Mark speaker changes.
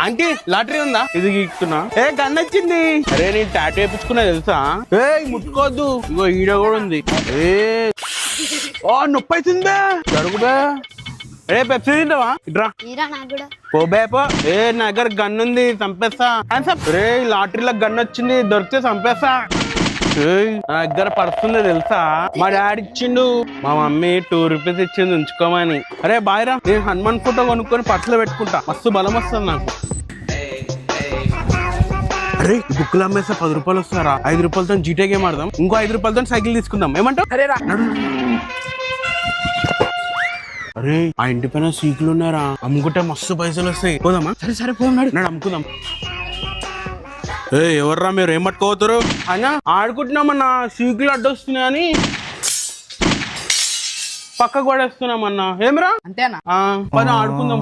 Speaker 1: Aunty lottery ఉందా? ఇది గీక్కున్నా. ఏ gun వచ్చింది. అరే నేను టాటూ వేయించుకున్నా తెలుసా? ఏ ముట్టుకోవద్దు. ఇగో ఈడ కూడా ఉంది. ఏ ఓ నొప్పి అవుతుందా? జరుగుబే. రే పెప్సీ తింటావా? ఇట్రా పోబే పో. ఏ నా దగ్గర గన్ ఉంది, చంపేస్తా. రే లాటరీలో గన్ వచ్చింది, దొరికితే చంపేస్తా. నా దగ్గర పడుతుంది తెలుసా? మా డాడీ ఇచ్చిండు, మా మమ్మీ 2 రూపీస్ ఇచ్చింది ఉంచుకోమని. అరే బాయ్రా, నేను హనుమాన్ ఫోటో కొనుక్కొని పర్సులో పెట్టుకుంటా, మస్తు బలం వస్తుంది నాకు. అరే బుక్కులు అమ్మేస్తే 10 రూపాయలు వస్తారా? 5 రూపాయలతో జీటే గేమ్ ఆడదాం, ఇంకో 5 రూపాయలతో సైకిల్ తీసుకుందాం. ఏమంటావు? అరే ఆ ఇంటి పైన సీకులు ఉన్నారా, అమ్ముకుంటే మస్తు పైసలు వస్తాయి. పోదామా? సరే సరే పోనాడు, నాడు అమ్ముకుందాం. ఏ ఎవర్రా మీరు, ఏం పట్టుకోవతారు? అయినా ఆడుకుంటున్నామన్నా, సీకులు అడ్డొస్తున్నాయని పక్కకు పడేస్తున్నామన్నా. ఏమరా
Speaker 2: అంతేనా?
Speaker 1: పద ఆడుకుందాం.